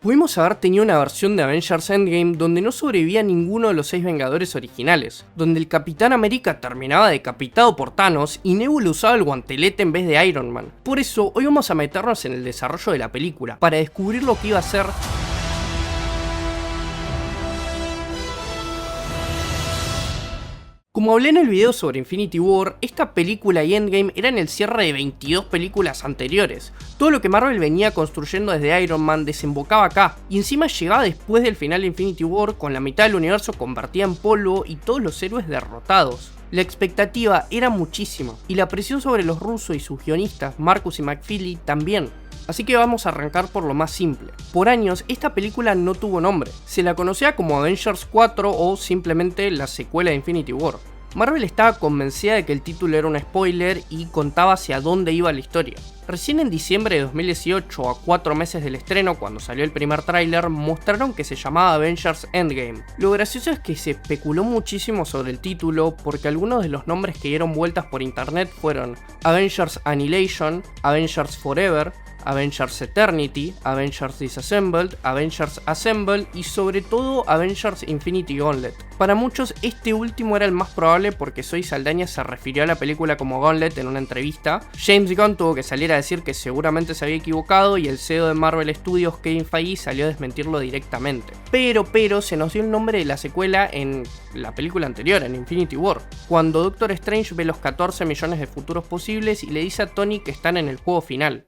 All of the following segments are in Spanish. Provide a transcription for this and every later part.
Pudimos haber tenido una versión de Avengers Endgame donde no sobrevivía ninguno de los 6 Vengadores originales, donde el Capitán América terminaba decapitado por Thanos y Nebula usaba el guantelete en vez de Iron Man. Por eso, hoy vamos a meternos en el desarrollo de la película, para descubrir lo que iba a ser Como hablé en el video sobre Infinity War, esta película y Endgame eran el cierre de 22 películas anteriores. Todo lo que Marvel venía construyendo desde Iron Man desembocaba acá, y encima llegaba después del final de Infinity War con la mitad del universo convertida en polvo y todos los héroes derrotados. La expectativa era muchísima, y la presión sobre los rusos y sus guionistas, Marcus y McFeely, también. Así que vamos a arrancar por lo más simple. Por años, esta película no tuvo nombre. Se la conocía como Avengers 4 o simplemente la secuela de Infinity War. Marvel estaba convencida de que el título era un spoiler y contaba hacia dónde iba la historia. Recién en diciembre de 2018, a 4 meses del estreno, cuando salió el primer tráiler, mostraron que se llamaba Avengers Endgame. Lo gracioso es que se especuló muchísimo sobre el título porque algunos de los nombres que dieron vueltas por internet fueron Avengers Annihilation, Avengers Forever, Avengers Eternity, Avengers Disassembled, Avengers Assembled y sobre todo Avengers Infinity Gauntlet. Para muchos este último era el más probable porque Zoe Saldaña se refirió a la película como Gauntlet en una entrevista. James Gunn tuvo que salir a decir que seguramente se había equivocado y el CEO de Marvel Studios, Kevin Feige, salió a desmentirlo directamente. Pero se nos dio el nombre de la secuela en la película anterior, en Infinity War, cuando Doctor Strange ve los 14 millones de futuros posibles y le dice a Tony que están en el juego final.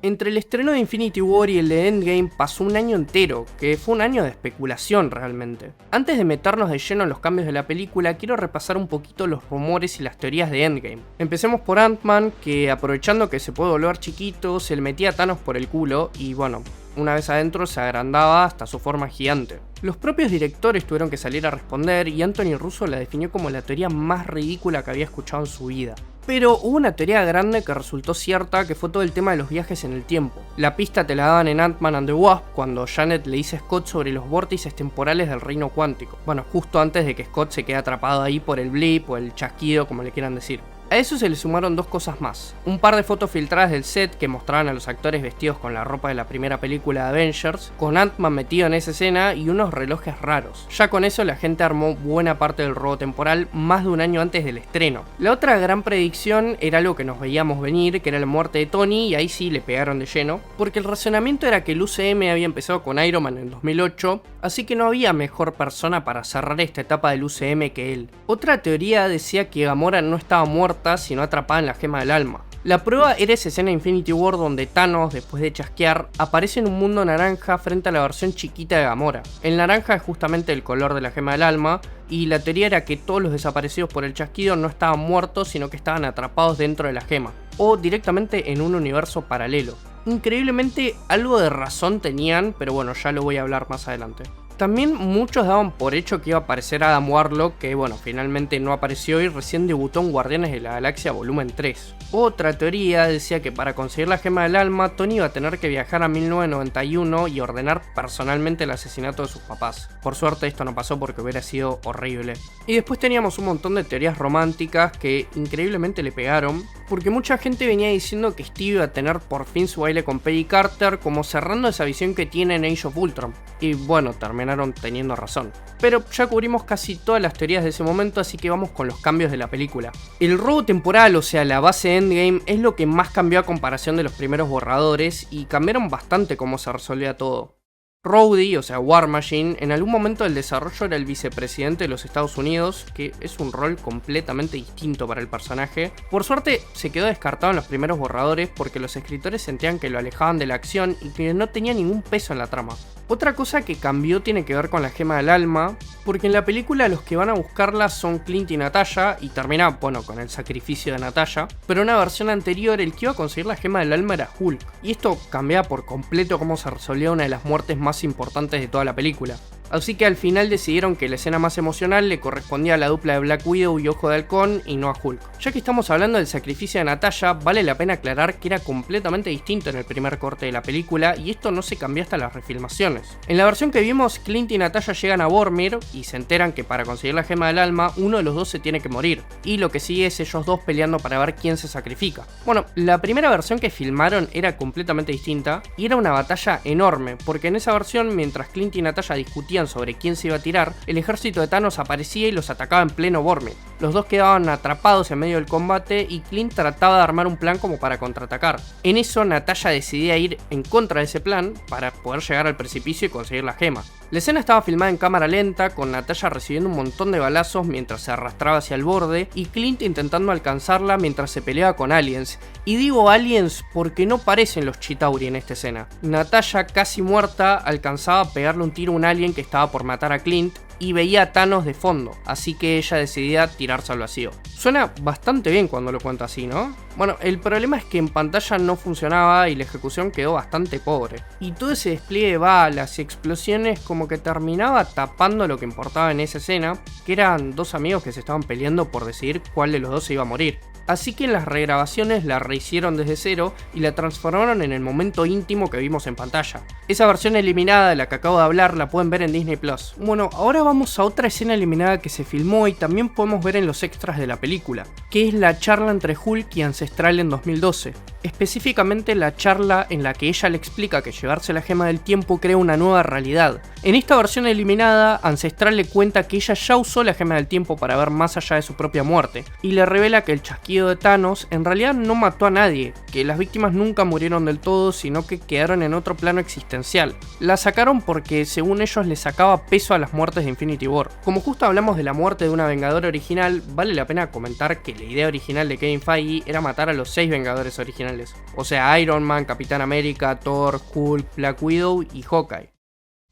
Entre el estreno de Infinity War y el de Endgame pasó un año entero, que fue un año de especulación realmente. Antes de meternos de lleno en los cambios de la película, quiero repasar un poquito los rumores y las teorías de Endgame. Empecemos por Ant-Man, que aprovechando que se puede volver chiquito, se le metía a Thanos por el culo y bueno, una vez adentro se agrandaba hasta su forma gigante. Los propios directores tuvieron que salir a responder y Anthony Russo la definió como la teoría más ridícula que había escuchado en su vida. Pero hubo una teoría grande que resultó cierta, que fue todo el tema de los viajes en el tiempo. La pista te la daban en Ant-Man and the Wasp cuando Janet le dice a Scott sobre los vórtices temporales del reino cuántico. Bueno, justo antes de que Scott se quede atrapado ahí por el blip o el chasquido, como le quieran decir. A eso se le sumaron dos cosas más. Un par de fotos filtradas del set que mostraban a los actores vestidos con la ropa de la primera película de Avengers, con Ant-Man metido en esa escena y unos relojes raros. Ya con eso la gente armó buena parte del robo temporal más de un año antes del estreno. La otra gran predicción era algo que nos veíamos venir, que era la muerte de Tony, y ahí sí le pegaron de lleno, porque el razonamiento era que el UCM había empezado con Iron Man en 2008, así que no había mejor persona para cerrar esta etapa del UCM que él. Otra teoría decía que Gamora no estaba muerta, sino atrapada en la gema del alma. La prueba era esa escena de Infinity War donde Thanos, después de chasquear, aparece en un mundo naranja frente a la versión chiquita de Gamora. El naranja es justamente el color de la gema del alma, y la teoría era que todos los desaparecidos por el chasquido no estaban muertos, sino que estaban atrapados dentro de la gema, o directamente en un universo paralelo. Increíblemente algo de razón tenían, pero bueno, ya lo voy a hablar más adelante. También muchos daban por hecho que iba a aparecer Adam Warlock, que bueno, finalmente no apareció y recién debutó en Guardianes de la Galaxia Volumen 3. Otra teoría decía que para conseguir la gema del alma, Tony iba a tener que viajar a 1991 y ordenar personalmente el asesinato de sus papás. Por suerte esto no pasó porque hubiera sido horrible. Y después teníamos un montón de teorías románticas que increíblemente le pegaron, porque mucha gente venía diciendo que Steve iba a tener por fin su baile con Peggy Carter, como cerrando esa visión que tiene en Age of Ultron. Y bueno, terminaron teniendo razón. Pero ya cubrimos casi todas las teorías de ese momento, así que vamos con los cambios de la película. El robo temporal, o sea, la base de Endgame, es lo que más cambió a comparación de los primeros borradores, y cambiaron bastante cómo se resolvía todo. Rhodey, o sea War Machine, en algún momento del desarrollo era el vicepresidente de los Estados Unidos, que es un rol completamente distinto para el personaje. Por suerte se quedó descartado en los primeros borradores porque los escritores sentían que lo alejaban de la acción y que no tenía ningún peso en la trama. Otra cosa que cambió tiene que ver con la gema del alma, porque en la película los que van a buscarla son Clint y Natasha, y termina, bueno, con el sacrificio de Natasha, pero en una versión anterior el que iba a conseguir la gema del alma era Hulk, y esto cambiaba por completo cómo se resolvía una de las muertes más importantes de toda la película. Así que al final decidieron que la escena más emocional le correspondía a la dupla de Black Widow y Ojo de Halcón y no a Hulk. Ya que estamos hablando del sacrificio de Natasha, vale la pena aclarar que era completamente distinto en el primer corte de la película y esto no se cambió hasta las refilmaciones. En la versión que vimos, Clint y Natasha llegan a Vormir y se enteran que para conseguir la gema del alma, uno de los dos se tiene que morir, y lo que sigue es ellos dos peleando para ver quién se sacrifica. Bueno, la primera versión que filmaron era completamente distinta y era una batalla enorme, porque en esa versión, mientras Clint y Natasha discutían sobre quién se iba a tirar, el ejército de Thanos aparecía y los atacaba en pleno Vormir. Los dos quedaban atrapados en medio del combate y Clint trataba de armar un plan como para contraatacar. En eso Natasha decidía ir en contra de ese plan para poder llegar al precipicio y conseguir la gema. La escena estaba filmada en cámara lenta, con Natasha recibiendo un montón de balazos mientras se arrastraba hacia el borde y Clint intentando alcanzarla mientras se peleaba con aliens. Y digo aliens porque no parecen los Chitauri en esta escena. Natasha, casi muerta, alcanzaba a pegarle un tiro a un alien que estaba por matar a Clint y veía a Thanos de fondo, así que ella decidía tirarse al vacío. Suena bastante bien cuando lo cuento así, ¿no? Bueno, el problema es que en pantalla no funcionaba y la ejecución quedó bastante pobre. Y todo ese despliegue de balas y explosiones como que terminaba tapando lo que importaba en esa escena, que eran dos amigos que se estaban peleando por decidir cuál de los dos se iba a morir. Así que en las regrabaciones la rehicieron desde cero y la transformaron en el momento íntimo que vimos en pantalla. Esa versión eliminada de la que acabo de hablar la pueden ver en Disney Plus. Bueno, ahora vamos a otra escena eliminada que se filmó y también podemos ver en los extras de la película, que es la charla entre Hulk y Ancestral en 2012. Específicamente la charla en la que ella le explica que llevarse la gema del tiempo crea una nueva realidad. En esta versión eliminada, Ancestral le cuenta que ella ya usó la gema del tiempo para ver más allá de su propia muerte, y le revela que el chasquido de Thanos en realidad no mató a nadie, que las víctimas nunca murieron del todo, sino que quedaron en otro plano existencial. La sacaron porque según ellos le sacaba peso a las muertes de Infinity War. Como justo hablamos de la muerte de una Vengadora original, vale la pena comentar que la idea original de Kevin Feige era matar a los 6 Vengadores originales. O sea, Iron Man, Capitán América, Thor, Hulk, Black Widow y Hawkeye.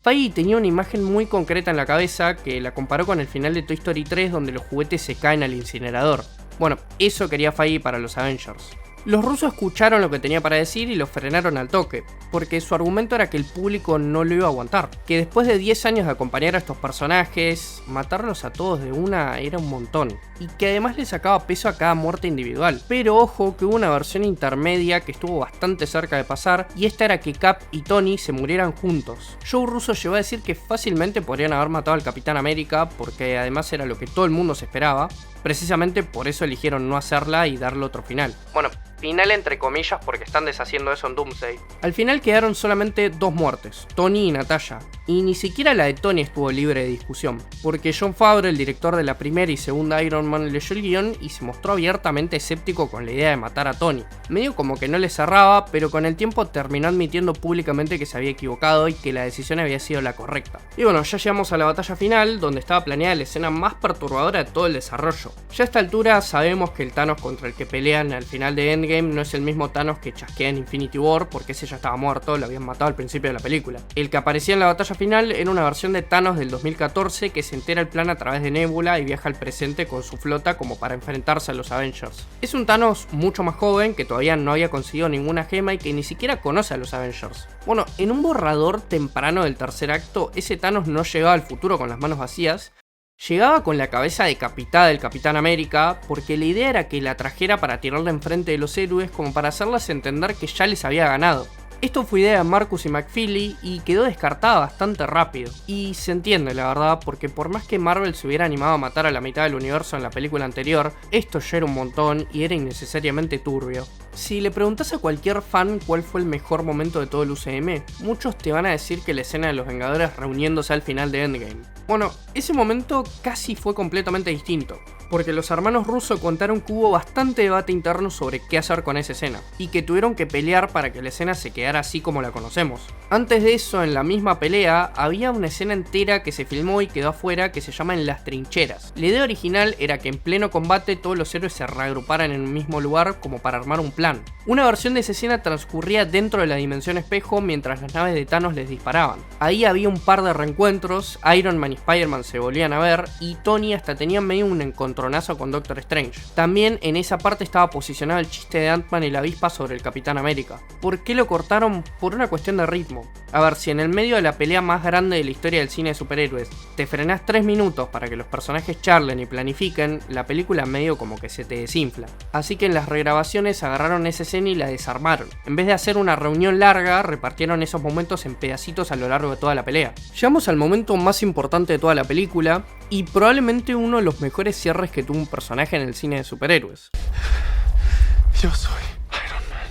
Feige tenía una imagen muy concreta en la cabeza que la comparó con el final de Toy Story 3 donde los juguetes se caen al incinerador. Bueno, eso quería Feige para los Avengers. Los rusos escucharon lo que tenía para decir y lo frenaron al toque, porque su argumento era que el público no lo iba a aguantar, que después de 10 años de acompañar a estos personajes, matarlos a todos de una era un montón, y que además le sacaba peso a cada muerte individual. Pero ojo que hubo una versión intermedia que estuvo bastante cerca de pasar, y esta era que Cap y Tony se murieran juntos. Joe Russo llegó a decir que fácilmente podrían haber matado al Capitán América, porque además era lo que todo el mundo se esperaba. Precisamente por eso eligieron no hacerla y darle otro final. Bueno, final entre comillas porque están deshaciendo eso en Doomsday. Al final quedaron solamente 2 muertes, Tony y Natasha. Y ni siquiera la de Tony estuvo libre de discusión, porque Jon Favreau, el director de la primera y segunda Iron Man, leyó el guión y se mostró abiertamente escéptico con la idea de matar a Tony. Medio como que no le cerraba, pero con el tiempo terminó admitiendo públicamente que se había equivocado y que la decisión había sido la correcta. Y bueno, ya llegamos a la batalla final, donde estaba planeada la escena más perturbadora de todo el desarrollo. Ya a esta altura sabemos que el Thanos contra el que pelean al final de Endgame no es el mismo Thanos que chasquea en Infinity War, porque ese ya estaba muerto, lo habían matado al principio de la película. El que aparecía en la batalla final era una versión de Thanos del 2014 que se entera el plan a través de Nebula y viaja al presente con su flota como para enfrentarse a los Avengers. Es un Thanos mucho más joven que todavía no había conseguido ninguna gema y que ni siquiera conoce a los Avengers. Bueno, en un borrador temprano del tercer acto, ese Thanos no llegaba al futuro con las manos vacías. Llegaba con la cabeza decapitada del Capitán América porque la idea era que la trajera para tirarla enfrente de los héroes como para hacerlas entender que ya les había ganado. Esto fue idea de Marcus y McFeely y quedó descartada bastante rápido. Y se entiende la verdad, porque por más que Marvel se hubiera animado a matar a la mitad del universo en la película anterior, esto ya era un montón y era innecesariamente turbio. Si le preguntas a cualquier fan cuál fue el mejor momento de todo el UCM, muchos te van a decir que la escena de los Vengadores reuniéndose al final de Endgame. Bueno, ese momento casi fue completamente distinto, porque los hermanos Russo contaron que hubo bastante debate interno sobre qué hacer con esa escena, y que tuvieron que pelear para que la escena se quedara así como la conocemos. Antes de eso, en la misma pelea, había una escena entera que se filmó y quedó afuera que se llama En las trincheras. La idea original era que en pleno combate todos los héroes se reagruparan en un mismo lugar como para armar un plan. Una versión de esa escena transcurría dentro de la dimensión espejo mientras las naves de Thanos les disparaban. Ahí había un par de reencuentros, Iron Man y Spider-Man se volvían a ver, y Tony hasta tenía medio un encontronazo con Doctor Strange. También en esa parte estaba posicionado el chiste de Ant-Man y la avispa sobre el Capitán América. ¿Por qué lo cortaron? Por una cuestión de ritmo. A ver, si en el medio de la pelea más grande de la historia del cine de superhéroes te frenás 3 minutos para que los personajes charlen y planifiquen, la película medio como que se te desinfla. Así que en las regrabaciones agarraron esa escena y la desarmaron. En vez de hacer una reunión larga, repartieron esos momentos en pedacitos a lo largo de toda la pelea. Llegamos al momento más importante de toda la película y probablemente uno de los mejores cierres que tuvo un personaje en el cine de superhéroes. Yo soy Iron Man.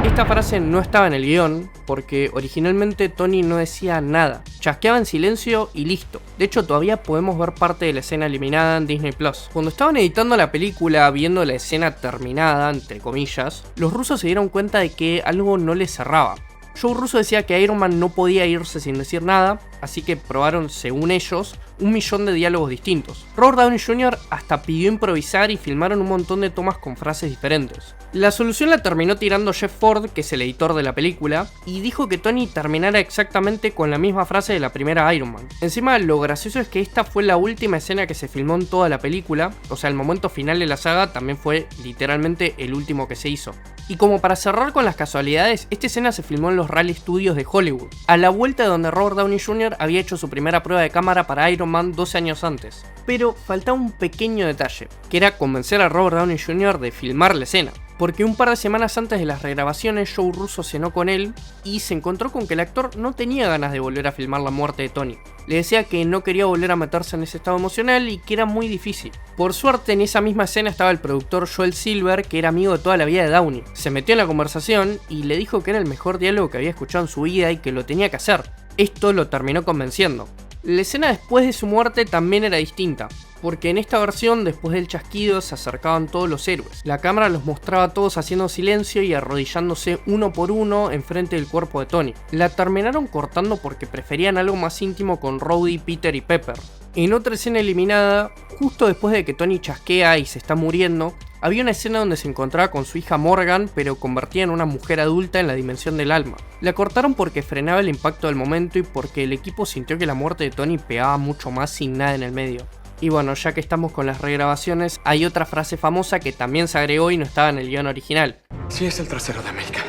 Esta frase no estaba en el guión porque originalmente Tony no decía nada, chasqueaba en silencio y listo. De hecho todavía podemos ver parte de la escena eliminada en Disney Plus. Cuando estaban editando la película, viendo la escena terminada, entre comillas, los rusos se dieron cuenta de que algo no les cerraba. Joe Russo decía que Iron Man no podía irse sin decir nada, así que probaron, según ellos, 1.000.000 de diálogos distintos. Robert Downey Jr. hasta pidió improvisar y filmaron un montón de tomas con frases diferentes. La solución la terminó tirando Jeff Ford, que es el editor de la película, y dijo que Tony terminara exactamente con la misma frase de la primera Iron Man. Encima, lo gracioso es que esta fue la última escena que se filmó en toda la película, o sea, el momento final de la saga también fue literalmente el último que se hizo. Y como para cerrar con las casualidades, esta escena se filmó en los Raleigh Studios de Hollywood, a la vuelta de donde Robert Downey Jr. había hecho su primera prueba de cámara para Iron Man 12 años antes. Pero faltaba un pequeño detalle, que era convencer a Robert Downey Jr. de filmar la escena. Porque un par de semanas antes de las regrabaciones, Joe Russo cenó con él y se encontró con que el actor no tenía ganas de volver a filmar la muerte de Tony. Le decía que no quería volver a meterse en ese estado emocional y que era muy difícil. Por suerte, en esa misma escena estaba el productor Joel Silver, que era amigo de toda la vida de Downey. Se metió en la conversación y le dijo que era el mejor diálogo que había escuchado en su vida y que lo tenía que hacer. Esto lo terminó convenciendo. La escena después de su muerte también era distinta, porque en esta versión, después del chasquido, se acercaban todos los héroes. La cámara los mostraba a todos haciendo silencio y arrodillándose uno por uno enfrente del cuerpo de Tony. La terminaron cortando porque preferían algo más íntimo con Rhodey, Peter y Pepper. En otra escena eliminada, justo después de que Tony chasquea y se está muriendo, había una escena donde se encontraba con su hija Morgan, pero convertida en una mujer adulta en la dimensión del alma. La cortaron porque frenaba el impacto del momento y porque el equipo sintió que la muerte de Tony pegaba mucho más sin nada en el medio. Y bueno, ya que estamos con las regrabaciones, hay otra frase famosa que también se agregó y no estaba en el guión original. Sí, es el trasero de América.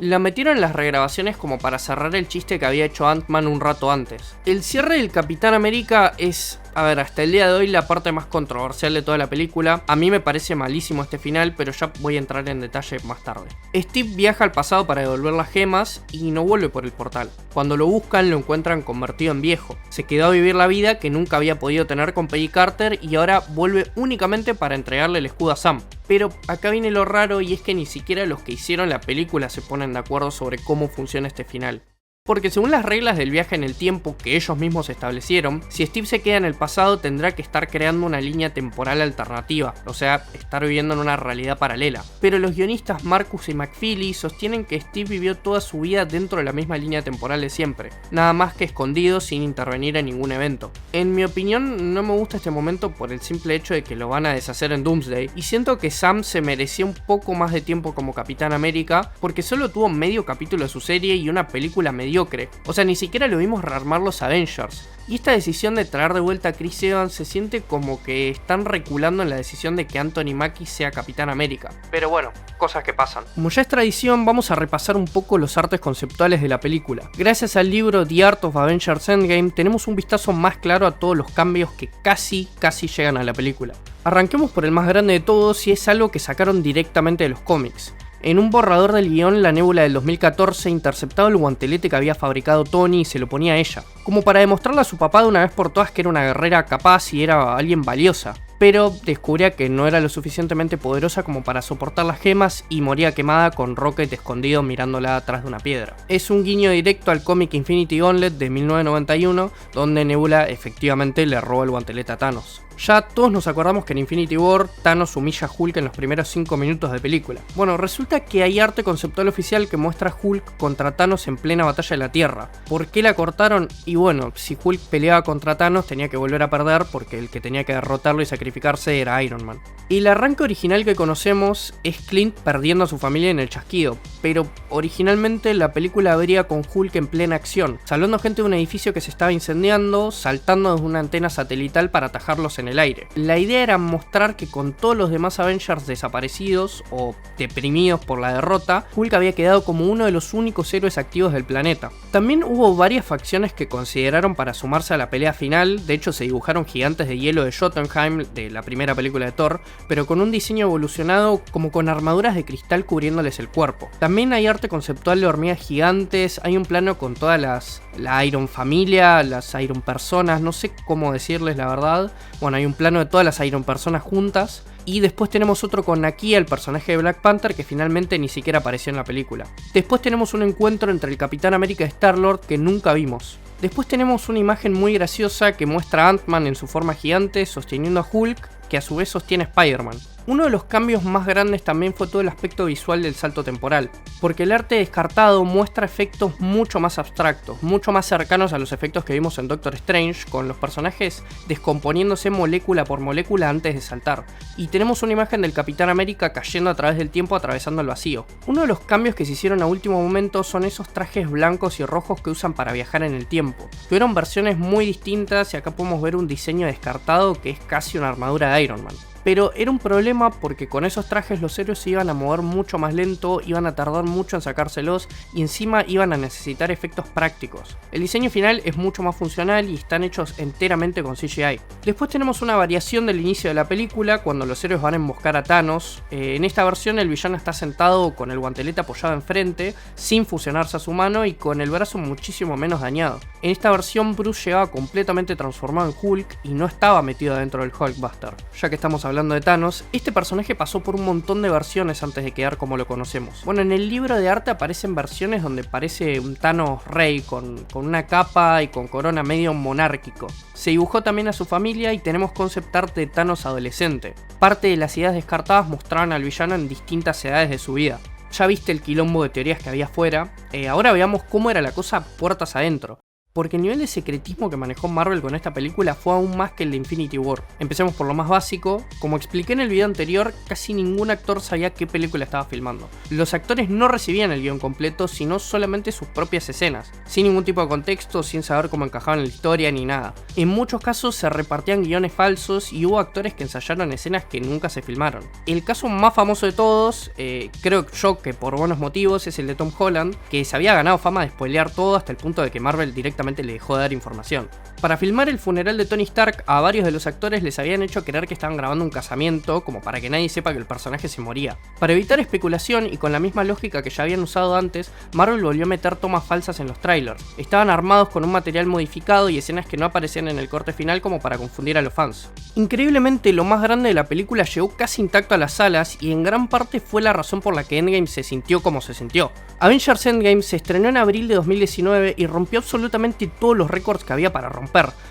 La metieron en las regrabaciones como para cerrar el chiste que había hecho Ant-Man un rato antes. El cierre del Capitán América es, hasta el día de hoy la parte más controversial de toda la película. A mí me parece malísimo este final, pero ya voy a entrar en detalle más tarde. Steve viaja al pasado para devolver las gemas y no vuelve por el portal. Cuando lo buscan lo encuentran convertido en viejo. Se quedó a vivir la vida que nunca había podido tener con Peggy Carter y ahora vuelve únicamente para entregarle el escudo a Sam. Pero acá viene lo raro y es que ni siquiera los que hicieron la película se ponen de acuerdo sobre cómo funciona este final. Porque según las reglas del viaje en el tiempo que ellos mismos establecieron, si Steve se queda en el pasado tendrá que estar creando una línea temporal alternativa, o sea, estar viviendo en una realidad paralela. Pero los guionistas Marcus y McFeely sostienen que Steve vivió toda su vida dentro de la misma línea temporal de siempre, nada más que escondido sin intervenir en ningún evento. En mi opinión, no me gusta este momento por el simple hecho de que lo van a deshacer en Doomsday, y siento que Sam se merecía un poco más de tiempo como Capitán América, porque solo tuvo medio capítulo de su serie y una película mediocre. O sea, ni siquiera lo vimos rearmar los Avengers. Y esta decisión de traer de vuelta a Chris Evans se siente como que están reculando en la decisión de que Anthony Mackie sea Capitán América. Pero bueno, cosas que pasan. Como ya es tradición, vamos a repasar un poco los artes conceptuales de la película. Gracias al libro The Art of Avengers Endgame, tenemos un vistazo más claro a todos los cambios que casi llegan a la película. Arranquemos por el más grande de todos y es algo que sacaron directamente de los cómics. En un borrador del guión, la Nebula del 2014 interceptaba el guantelete que había fabricado Tony y se lo ponía a ella, como para demostrarle a su papá de una vez por todas que era una guerrera capaz y era alguien valiosa. Pero descubría que no era lo suficientemente poderosa como para soportar las gemas y moría quemada con Rocket escondido mirándola atrás de una piedra. Es un guiño directo al cómic Infinity Gauntlet de 1991, donde Nebula efectivamente le roba el guantelete a Thanos. Ya todos nos acordamos que en Infinity War Thanos humilla a Hulk en los primeros 5 minutos de película. Bueno, resulta que hay arte conceptual oficial que muestra a Hulk contra Thanos en plena batalla de la Tierra. ¿Por qué la cortaron? Y bueno, si Hulk peleaba contra Thanos tenía que volver a perder porque el que tenía que derrotarlo y sacrificarse era Iron Man. Y el arranque original que conocemos es Clint perdiendo a su familia en el chasquido, pero originalmente la película abría con Hulk en plena acción, salvando gente de un edificio que se estaba incendiando, saltando desde una antena satelital para atajar los enemigos en el aire. La idea era mostrar que con todos los demás Avengers desaparecidos o deprimidos por la derrota, Hulk había quedado como uno de los únicos héroes activos del planeta. También hubo varias facciones que consideraron para sumarse a la pelea final. De hecho, se dibujaron gigantes de hielo de Jotunheim de la primera película de Thor, pero con un diseño evolucionado como con armaduras de cristal cubriéndoles el cuerpo. También hay arte conceptual de hormigas gigantes, hay un plano con todas la Iron Familia, las Iron Personas, no sé cómo decirles la verdad. Bueno, hay un plano de todas las Iron Personas juntas. Y después tenemos otro con Nakia, el personaje de Black Panther, que finalmente ni siquiera apareció en la película. Después tenemos un encuentro entre el Capitán América y Star-Lord que nunca vimos. Después tenemos una imagen muy graciosa que muestra a Ant-Man en su forma gigante sosteniendo a Hulk, que a su vez sostiene a Spider-Man. Uno de los cambios más grandes también fue todo el aspecto visual del salto temporal, porque el arte descartado muestra efectos mucho más abstractos, mucho más cercanos a los efectos que vimos en Doctor Strange, con los personajes descomponiéndose molécula por molécula antes de saltar. Y tenemos una imagen del Capitán América cayendo a través del tiempo atravesando el vacío. Uno de los cambios que se hicieron a último momento son esos trajes blancos y rojos que usan para viajar en el tiempo. Tuvieron versiones muy distintas y acá podemos ver un diseño descartado que es casi una armadura de Iron Man. Pero era un problema porque con esos trajes los héroes se iban a mover mucho más lento, iban a tardar mucho en sacárselos y encima iban a necesitar efectos prácticos. El diseño final es mucho más funcional y están hechos enteramente con CGI. Después tenemos una variación del inicio de la película cuando los héroes van a emboscar a Thanos. En esta versión el villano está sentado con el guantelete apoyado enfrente, sin fusionarse a su mano y con el brazo muchísimo menos dañado. En esta versión Bruce llegaba completamente transformado en Hulk y no estaba metido dentro del Hulkbuster. Ya que estamos hablando de Thanos, este personaje pasó por un montón de versiones antes de quedar como lo conocemos. Bueno, en el libro de arte aparecen versiones donde parece un Thanos rey con una capa y con corona medio monárquico. Se dibujó también a su familia y tenemos concept art de Thanos adolescente. Parte de las ideas descartadas mostraban al villano en distintas edades de su vida. Ya viste el quilombo de teorías que había afuera, ahora veamos cómo era la cosa puertas adentro. Porque el nivel de secretismo que manejó Marvel con esta película fue aún más que el de Infinity War. Empecemos por lo más básico. Como expliqué en el video anterior, casi ningún actor sabía qué película estaba filmando. Los actores no recibían el guión completo, sino solamente sus propias escenas, sin ningún tipo de contexto, sin saber cómo encajaban en la historia ni nada. En muchos casos se repartían guiones falsos y hubo actores que ensayaron escenas que nunca se filmaron. El caso más famoso de todos, creo yo que por buenos motivos, es el de Tom Holland, que se había ganado fama de spoilear todo hasta el punto de que Marvel directamente le dejó de dar información. Para filmar el funeral de Tony Stark, a varios de los actores les habían hecho creer que estaban grabando un casamiento, como para que nadie sepa que el personaje se moría. Para evitar especulación y con la misma lógica que ya habían usado antes, Marvel volvió a meter tomas falsas en los trailers. Estaban armados con un material modificado y escenas que no aparecían en el corte final como para confundir a los fans. Increíblemente, lo más grande de la película llegó casi intacto a las salas y en gran parte fue la razón por la que Endgame se sintió como se sintió. Avengers Endgame se estrenó en abril de 2019 y rompió absolutamente todos los récords que había para romper.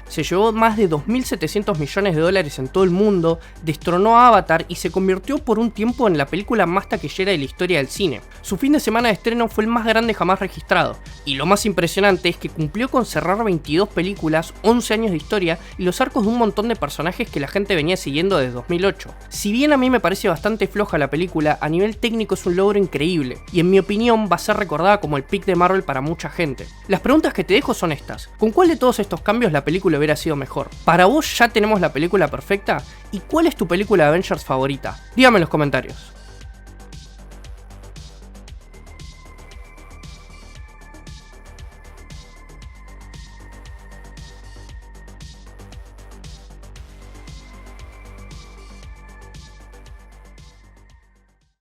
Se llevó más de 2.700 millones de dólares en todo el mundo, destronó a Avatar y se convirtió por un tiempo en la película más taquillera de la historia del cine. Su fin de semana de estreno fue el más grande jamás registrado, y lo más impresionante es que cumplió con cerrar 22 películas, 11 años de historia y los arcos de un montón de personajes que la gente venía siguiendo desde 2008. Si bien a mí me parece bastante floja la película, a nivel técnico es un logro increíble, y en mi opinión va a ser recordada como el pick de Marvel para mucha gente. Las preguntas que te dejo son estas: ¿con cuál de todos estos cambios la película hubiera sido mejor? ¿Para vos ya tenemos la película perfecta? ¿Y cuál es tu película de Avengers favorita? Dígame en los comentarios.